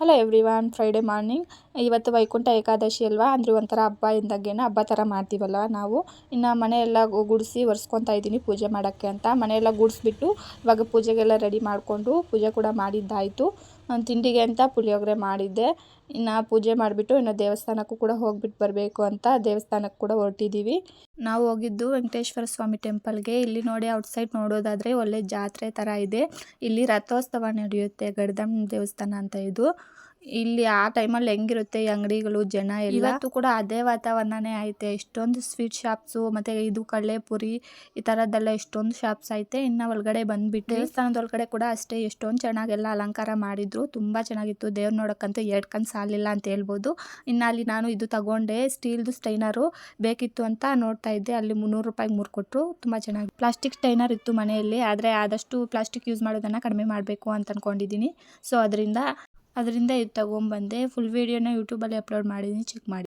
Hello everyone, Friday morning. ಇವತ್ತು ವೈಕುಂಠ ಏಕಾದಶಿ ಅಲ್ವಾ, ಅಂದರೆ ಒಂಥರ ಹಬ್ಬ ಇದ್ದಂಗೆನ ಹಬ್ಬ ಥರ ಮಾಡ್ತೀವಲ್ಲ ನಾವು. ಇನ್ನು ಮನೆಯೆಲ್ಲ ಗುಡಿಸಿ ಒರೆಸ್ಕೊತಾ ಇದ್ದೀನಿ ಪೂಜೆ ಮಾಡೋಕ್ಕೆ ಅಂತ. ಮನೆಯೆಲ್ಲ ಗುಡಿಸ್ಬಿಟ್ಟು ಇವಾಗ ಪೂಜೆಗೆಲ್ಲ ರೆಡಿ ಮಾಡಿಕೊಂಡು ಪೂಜೆ ಕೂಡ ಮಾಡಿದ್ದಾಯಿತು. ತಿಂಡಿಗೆ ಅಂತ ಪುಳಿಯೋಗರೆ ಮಾಡಿದ್ದೆ. ಇನ್ನು ಪೂಜೆ ಮಾಡಿಬಿಟ್ಟು ಇನ್ನು ದೇವಸ್ಥಾನಕ್ಕೂ ಕೂಡ ಹೋಗ್ಬಿಟ್ಟು ಬರಬೇಕು ಅಂತ ದೇವಸ್ಥಾನಕ್ಕೆ ಕೂಡ ಹೊರಟಿದ್ದೀವಿ. ನಾವು ಹೋಗಿದ್ದು ವೆಂಕಟೇಶ್ವರ ಸ್ವಾಮಿ ಟೆಂಪಲ್ಗೆ. ಇಲ್ಲಿ ನೋಡಿ ಔಟ್ಸೈಡ್ ನೋಡೋದಾದರೆ ಒಳ್ಳೆ ಜಾತ್ರೆ ಥರ ಇದೆ. ಇಲ್ಲಿ ರಥೋತ್ಸವ ನಡೆಯುತ್ತೆ, ಗಡ್ದಮ್ಮ ದೇವಸ್ಥಾನ ಅಂತ ಇದು. ಇಲ್ಲಿ ಆ ಟೈಮಲ್ಲಿ ಹೆಂಗಿರುತ್ತೆ ಈ ಅಂಗಡಿಗಳು ಜನ ಎಲ್ಲ. ಇವತ್ತು ಕೂಡ ಅದೇ ವಾತಾವರಣನೇ ಐತೆ. ಎಷ್ಟೊಂದು ಸ್ವೀಟ್ ಶಾಪ್ಸು ಮತ್ತು ಇದು ಕಳ್ಳೆಪುರಿ ಈ ಥರದ್ದೆಲ್ಲ ಎಷ್ಟೊಂದು ಶಾಪ್ಸ್ ಐತೆ. ಇನ್ನು ಒಳಗಡೆ ಬಂದುಬಿಟ್ಟು ದೇವಸ್ಥಾನದೊಳಗಡೆ ಕೂಡ ಅಷ್ಟೇ ಎಷ್ಟೊಂದು ಚೆನ್ನಾಗೆಲ್ಲ ಅಲಂಕಾರ ಮಾಡಿದ್ರು. ತುಂಬ ಚೆನ್ನಾಗಿತ್ತು. ದೇವ್ರು ನೋಡೋಕ್ಕಂತೂ 2 ಕಣ್ಣು ಸಾಲಿಲ್ಲ ಅಂತ ಹೇಳ್ಬೋದು. ಇನ್ನು ಅಲ್ಲಿ ನಾನು ಇದು ತಗೊಂಡೆ, ಸ್ಟೀಲ್ದು ಸ್ಟೈನರು ಬೇಕಿತ್ತು ಅಂತ ನೋಡ್ತಾ ಇದ್ದೆ. ಅಲ್ಲಿ 300 ರೂಪಾಯಿಗೆ 3 ಕೊಟ್ಟರು. ತುಂಬ ಚೆನ್ನಾಗಿ ಪ್ಲಾಸ್ಟಿಕ್ ಸ್ಟೈನರ್ ಇತ್ತು ಮನೆಯಲ್ಲಿ, ಆದರೆ ಆದಷ್ಟು ಪ್ಲಾಸ್ಟಿಕ್ ಯೂಸ್ ಮಾಡೋದನ್ನು ಕಡಿಮೆ ಮಾಡಬೇಕು ಅಂತ ಅಂದ್ಕೊಂಡಿದ್ದೀನಿ. ಸೊ ಅದರಿಂದ ಇದು ತೊಗೊಂಬಂದೆ. ಫುಲ್ ವೀಡಿಯೋನ ಯೂಟ್ಯೂಬಲ್ಲಿ ಅಪ್ಲೋಡ್ ಮಾಡಿದ್ದೀನಿ, ಚೆಕ್ ಮಾಡಿ.